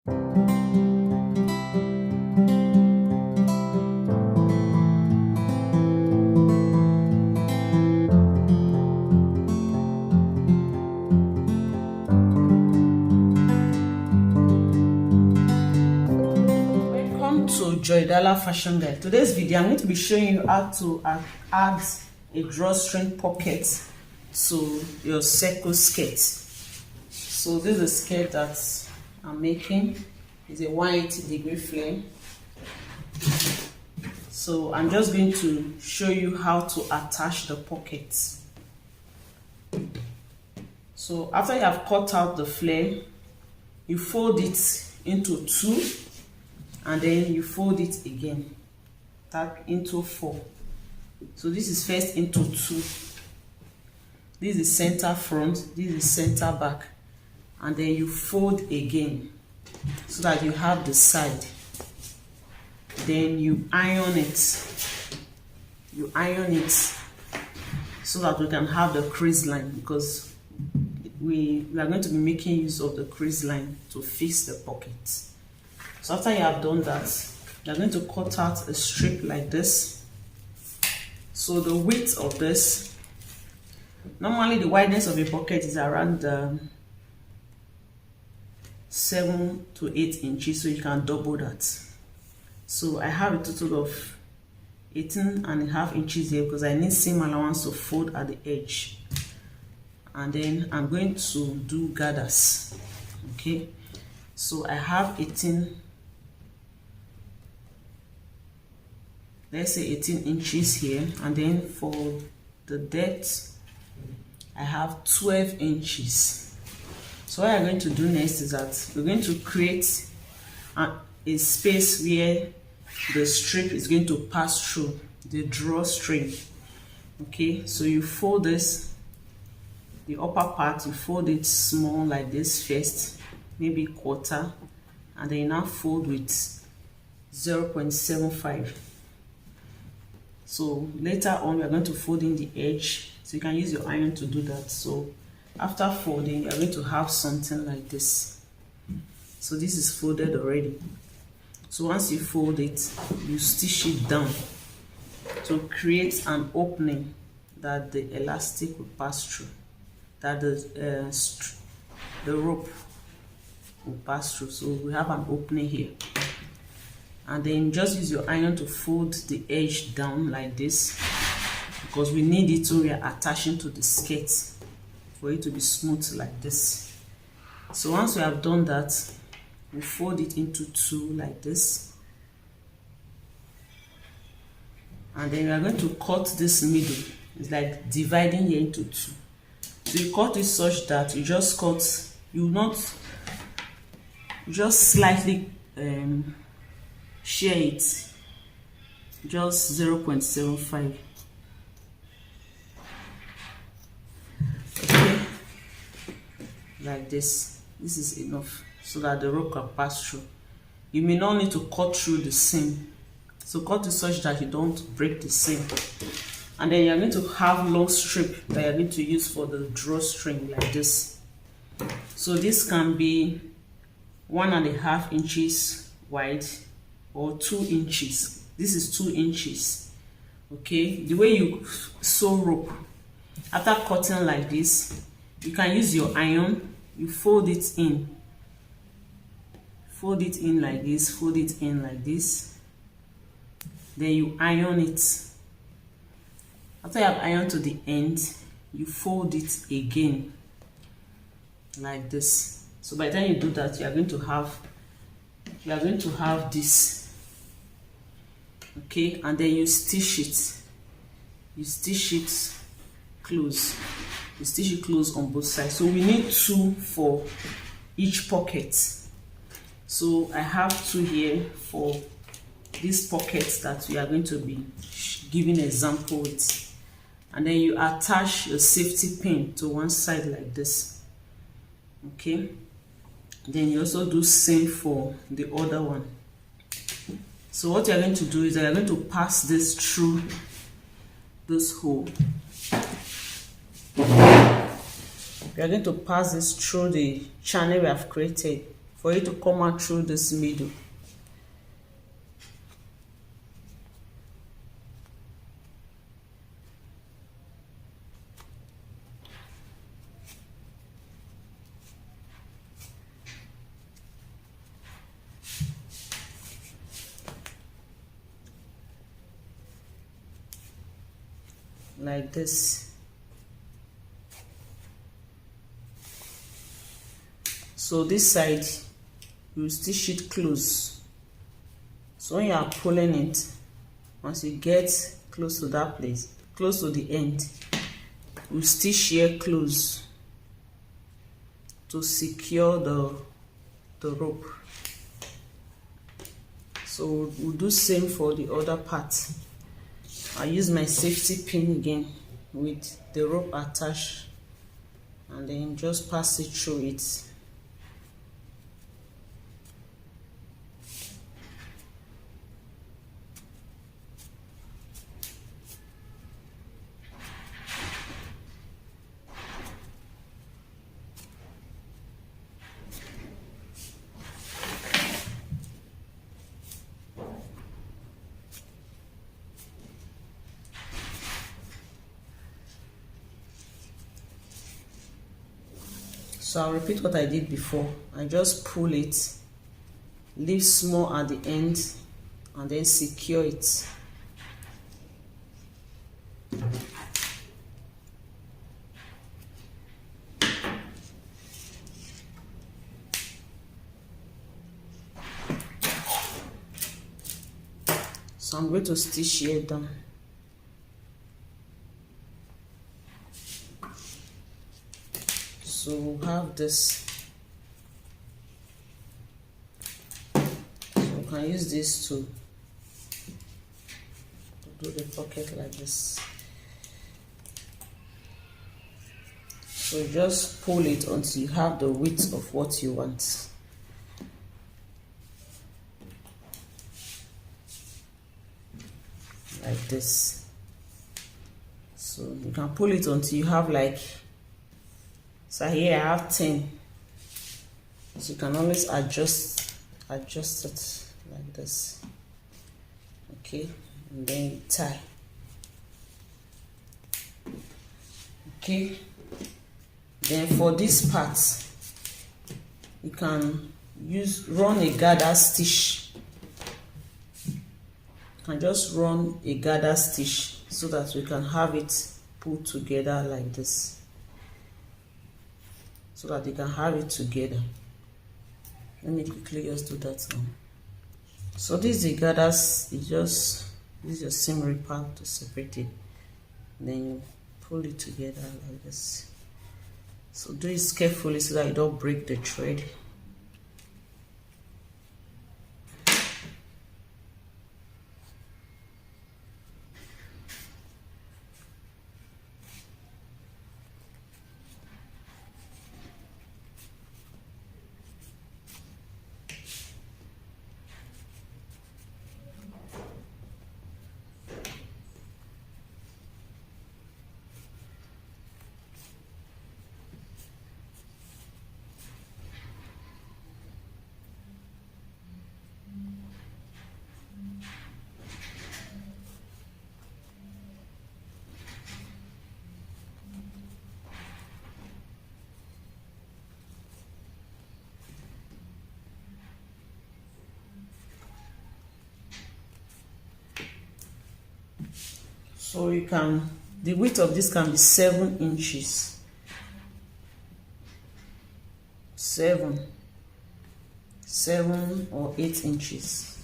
To Joydala Fashion Guide. Today's video I'm going to be showing you how to add a drawstring pocket to your circle skirt. So this is a skirt that I'm making. It's a 180-degree flare. So I'm just going to show you how to attach the pocket. So after you have cut out the flare, you fold it into two, and then you fold it again into four. So this is first into two. This is center front, this is center back, and then you fold again so that you have the side. Then you iron it. You iron it so that we can have the crease line, because we are going to be making use of the crease line to fix the pocket. So after you have done that, you're going to cut out a strip like this. So the width of this, normally the wideness of a pocket is around 7 to 8 inches, so you can double that. So I have a total of 18.5 inches here because I need seam allowance to fold at the edge. And then I'm going to do gathers. Okay, so I have 18, let's say 18 inches here, and then for the depth I have 12 inches. So what I'm going to do next is that we're going to create a space where the strip is going to pass through the drawstring. Okay, so you fold this, the upper part, you fold it small like this first, maybe quarter, and then you now fold with 0.75. So later on we are going to fold in the edge, so you can use your iron to do that. So after folding, you are going to have something like this. So this is folded already. So once you fold it, you stitch it down to create an opening that the elastic will pass through, that the rope will pass through. So we have an opening here. And then just use your iron to fold the edge down like this, because we need it when we are attaching to the skirt for it to be smooth like this. So once we have done that, we fold it into two like this, and then we are going to cut this middle. It's like dividing here into two. So you cut it such that you just cut, you just slightly share it, just 0.75. Okay, like this. This is enough so that the rope can pass through. You may not need to cut through the seam, so cut it such that you don't break the seam. And then you're going to have long strip that you're going to use for the drawstring like this. So this can be 1.5 inches wide or 2 inches. This is 2 inches. Okay, the way you sew rope, after cutting like this, you can use your iron, you fold it in like this, fold it in like this, then you iron it. After you have ironed to the end, you fold it again like this. So by the time you do that, you are going to have this. Okay, and then you stitch it close. You stitch it close on both sides. So we need 2 for each pocket. So I have 2 here for these pockets that we are going to be giving an example with. And then you attach your safety pin to one side like this. Okay, then you also do same for the other one. So what you're going to do is that you're going to pass this through this hole. You're going to pass this through the channel we have created for it to come out through this middle. Like this. So this side you stitch it close. So when you are pulling it, once you get close to that place, close to the end, you stitch here close to secure the rope. So we'll do same for the other part. I use my safety pin again with the rope attached, and then just pass it through it. So I'll repeat what I did before. I just pull it, leave small at the end, and then secure it. So I'm going to stitch here down. So we'll have this. So we can use this to do the pocket like this. So just pull it until you have the width of what you want. Like this. So you can pull it until you have like, so here I have 10. So you can always adjust it like this. Okay, and then you tie. Okay, then for this part, you can run a gather stitch. You can just run a gather stitch so that we can have it put together like this, so that you can have it together. Let me quickly just do that now. So this is the gathers, this is your seam ripper to separate it. Then you pull it together like this. So do it carefully so that you don't break the thread. So you can, the width of this can be 7 inches. 7 or 8 inches.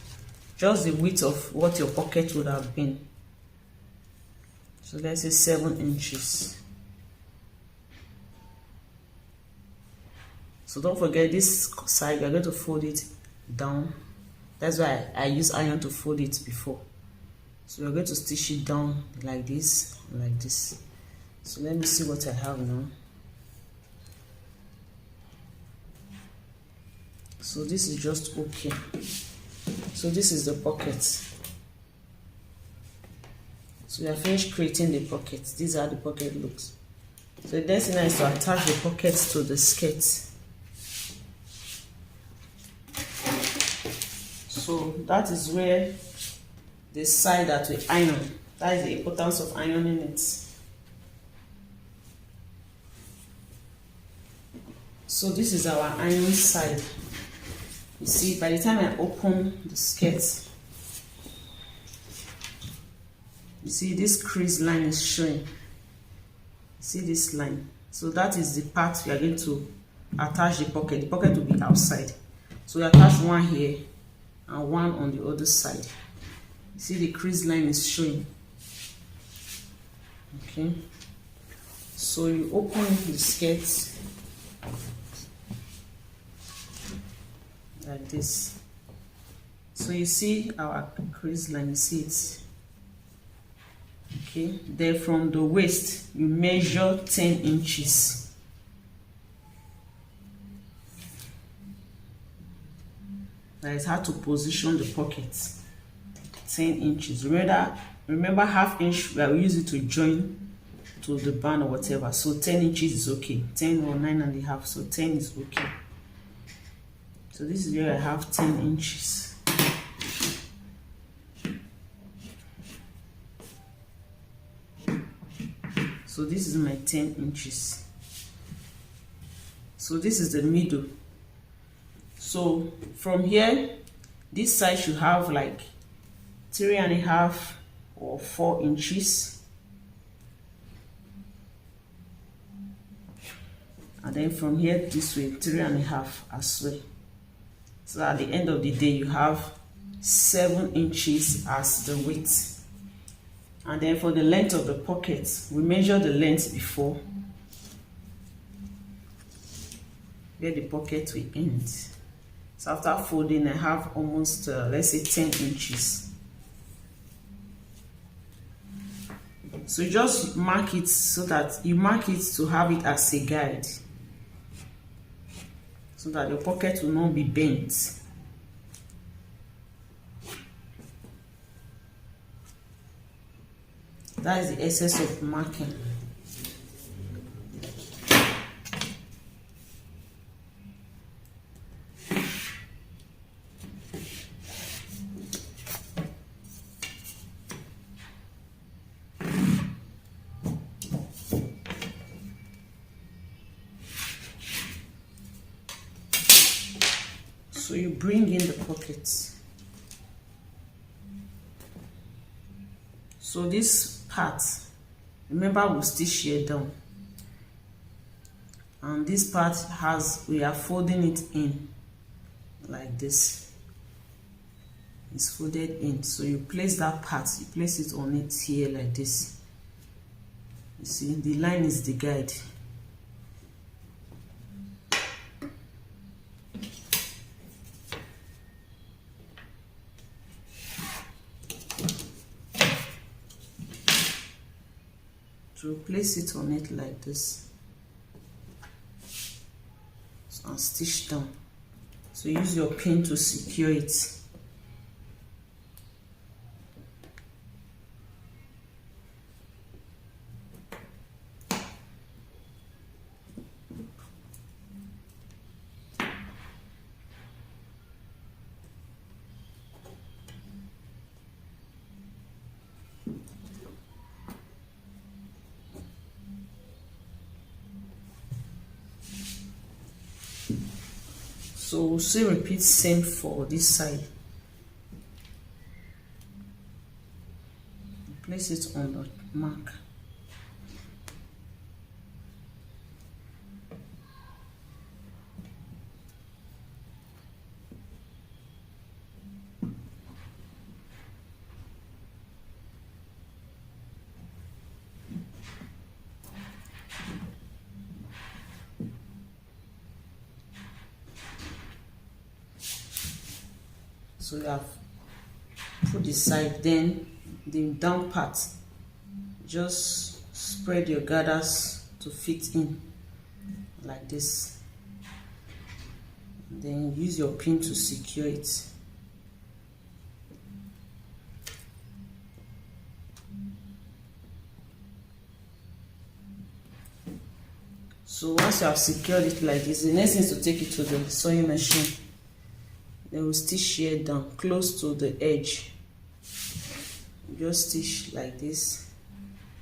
Just the width of what your pocket would have been. So let's say 7 inches. So don't forget this side, you're going to fold it down. That's why I use iron to fold it before. So we're going to stitch it down like this and like this. So let me see what I have now. So this is just okay. So this is the pocket. So we have finished creating the pocket. These are the pocket looks. So the next thing is to attach the pockets to the skirt. So that is where the side that we iron. That is the importance of ironing it. So this is our iron side. You see, by the time I open the skirt, you see this crease line is showing. You see this line. So that is the part we are going to attach the pocket. The pocket will be outside. So we attach one here and one on the other side. You see the crease line is showing. Okay. So you open the skirt like this. So you see our crease line, you see it. Okay, then from the waist you measure 10 inches. That is how to position the pocket. 10 inches. Remember half inch we will use it to join to the band or whatever. So 10 inches is okay. 10 or 9.5. So 10 is okay. So this is where I have 10 inches. So this is my 10 inches. So this is the middle. So from here, this side should have like 3.5 or 4 inches. And then from here this way, 3.5 as well. So at the end of the day, you have 7 inches as the width. And then for the length of the pocket, we measure the length before where the pocket will end. So after folding, I have almost let's say 10 inches. So you just mark it so that you mark it to have it as a guide, so that your pocket will not be bent. That is the essence of marking. So you bring in the pockets. So this part, remember, we'll stitch here down, and this part we are folding it in like this. It's folded in. So you place that part, you place it on it here like this. You see, the line is the guide. So place it on it like this, and stitch down. So use your pin to secure it. So we'll still repeat same for this side. Place it on the mark. So you have put the side, then the down part, just spread your gathers to fit in like this, then use your pin to secure it. So once you have secured it like this, the next thing is to take it to the sewing machine. then we'll stitch here down close to the edge. Just stitch like this,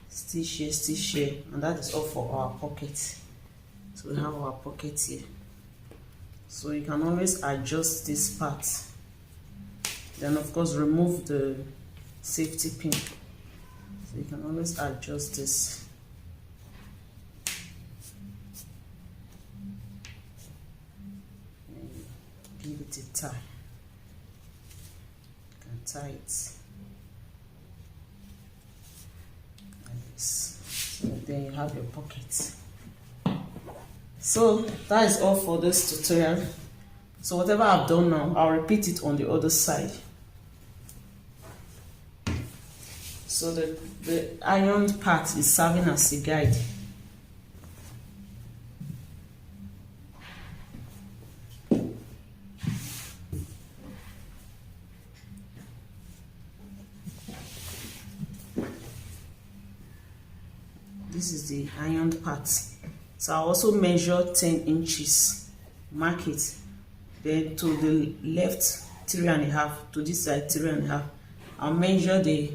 stitch here, and that is all for our pocket. So we have our pocket here. So you can always adjust this part, then of course remove the safety pin. So you can always adjust this. And give it a tie. You can tie it like this. So then you have your pocket. So that is all for this tutorial. So whatever I've done now, I'll repeat it on the other side. So the ironed part is serving as a guide. This is the ironed part. So I'll also measure 10 inches, mark it. Then to the left 3.5, to this side 3.5. I'll measure the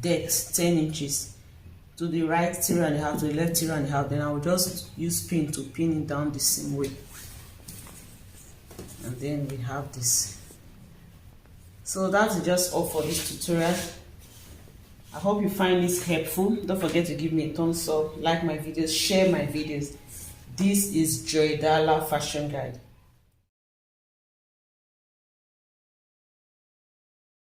depth 10 inches. To the right 3.5, to the left 3.5. Then I will just use pin to pin it down the same way. And then we have this. So that's just all for this tutorial. I hope you find this helpful. Don't forget to give me a thumbs up, like my videos, share my videos. This is Joydala Fashion Guide.